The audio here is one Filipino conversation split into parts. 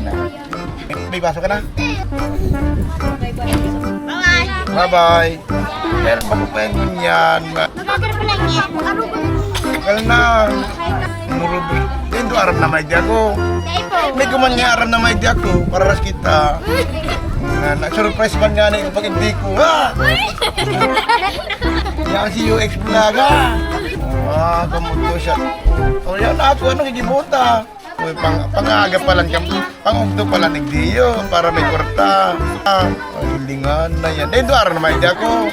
na. May baso ka na? Bye-bye. Bye-bye. Pero makupengon yan. Magagar pa lang yan. Kal na. Murubi. Dito aram na may diako. May kuman nga aram na may diako. Pararas kita. Na-surprise man nga na pag hindi ko. Ha? Yan si UX Vloga. Kamuto siya. O yan ako, ano gigibuta? Uy, pangaga pa lang, pangugdo pa lang nagdiyo para may kwarta. Hilingan na yan. Dito ara na may diako.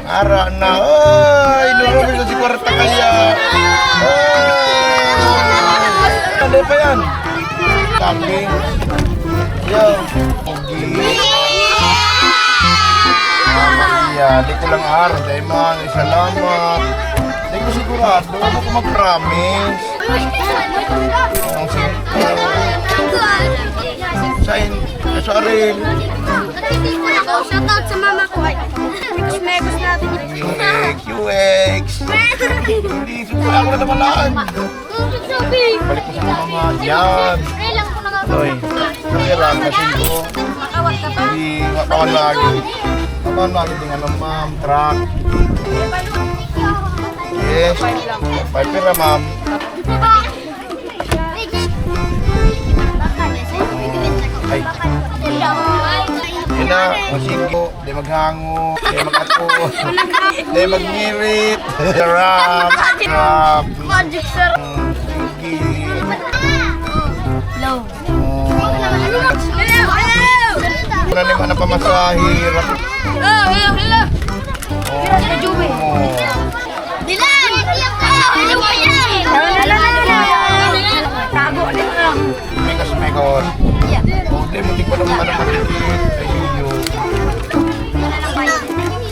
Ara na. Oy, nurumi sa si kwarta kaya. Ano pa yan? Kambing. Yo. Di ko lang araw. Dahil man, salamat. Di ko sigurado. Ano ko mag-promise? Sain. Sorry. Shout out sa mama ko. Megos natin. UX. Hindi, wala ko na namalaan. Balik ko sa mama. Yan. Hoy, nakirang kasi ko. Hindi, mapakon lagi. Mapakon lagi din ano, ma'am, truck. Yes. Pipera, ma'am. Ay. Yun na, musigo, di maghango, di magato, di magngirit, rap, rap. Magic sir. Sige. Low. Ano naman na pamasahe, rap. Hello. Oh. Dilan! Ano ba yan? Tago din lang. Megas megon. Hindi mo di ko naman na matikit. Ayuyo.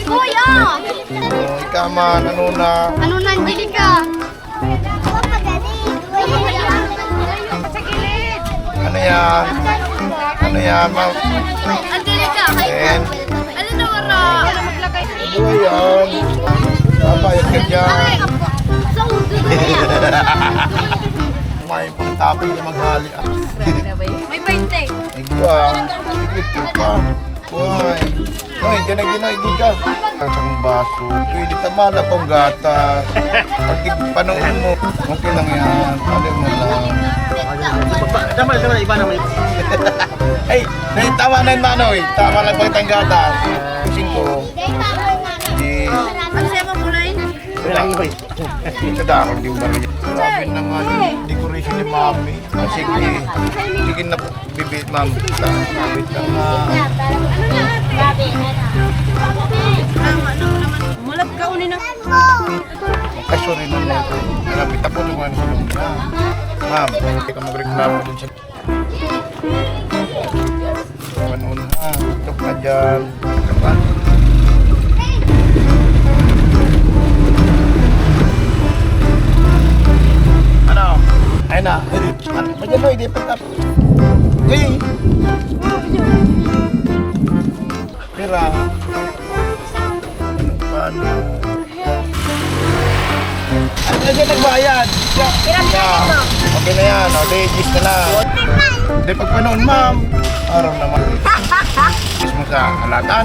Kuya! Ikaw man, ano na? Ano na, Angelica? Ano yan? Ano yan, ma'am? Angelica, Ten. ano na wala? Ano yan? Babayad ka dyan. May pagtapin na maghali. May 20. Igwa. Igit ko pa. Uy. Uy, ginag-ginag ka. Ang baso. Pwede tama na pong gata. Pag panoon mo, okay lang yan. Ano mo lang. Tama, iba naman. Ay, tama na yun, Manoy. Tama lang pag tanggata. 5. Di. Ano siya mo kulay? Ilang mo eh. Sa dahon, di ba rin? Grabe na nga yung decoration ni Mami. Sige. Sige na, bibit, Ma'am. Bibit lang nga. Mulat ka unin na. Ay, sorry na na ito. Grabe, tapos mo nga na. Ma'am, hindi ka magreklamo dun sa... Panon ha. Tok na dyan. Kapan. Ano? Ay na. Madyan mo, hindi pa tap. Hey! Pira. Paano? Ano na siya nagbayad? Okay na yan. O, digis na lang. Hindi pagpanoon, ma'am. Araw naman. Digis mo sa halatan.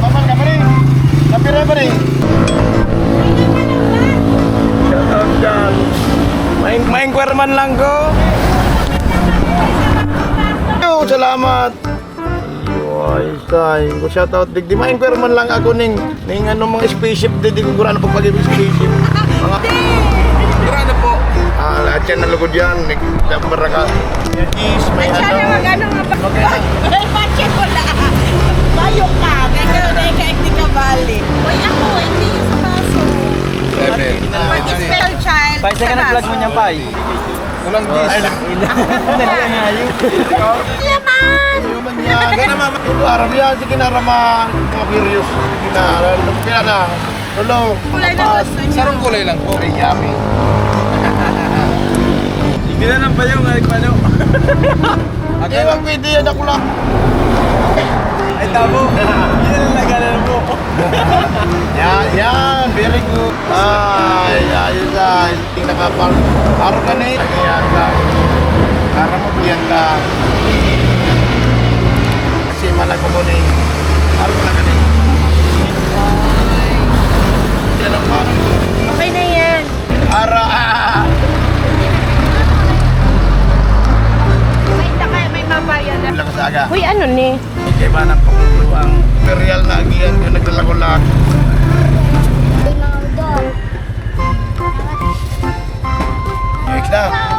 Paman ka pa rin. Napira pa rin. Shout out dyan. Maingkwerman lang ko. Salamat. Ay, say. Ko shout out digdi maingkwerman lang ako ning ano mga spaceship di ko gura na pagpagib spaceship. Mga grano po. Lahat yan nalugod yan. Nagdambara ka. Yes, may ano. Ay, patche ko na. Bayo ka. Kaya hindi ka bali. Uy, ako, hindi yung sa kaso. 7. Spell child. Pai, sa ka na-vlog mo niyan, Pai. Walang gis. Nalian nga yun. Laman! Human yan. Gana mama. Araw yan. Sige na rama. Mga curious. Sige na. Kaya na. Tulo. Kulay na gusto niya. Sarong kulay lang po. Ay, yummy. Hindi na lang pa yung paano. Hindi lang pwede yan ako lang. Ay, tabo. Hindi na lang nagana mo. Yan. very good. Ay, ayos ay. Tingnan ka pa. Araw ka na eh. Kaya ka. Para mabiyan ka. Kasi malago mo na eh. Araw ka na ka na eh. Yan ang parang. Okay na yan. Ara. Wait na kayo, may mabayan na. Lang sa aga. Uy, ano ni? Kaya ba ng pangulo ang imperial na agiyan yung nagdalagulag. Next na.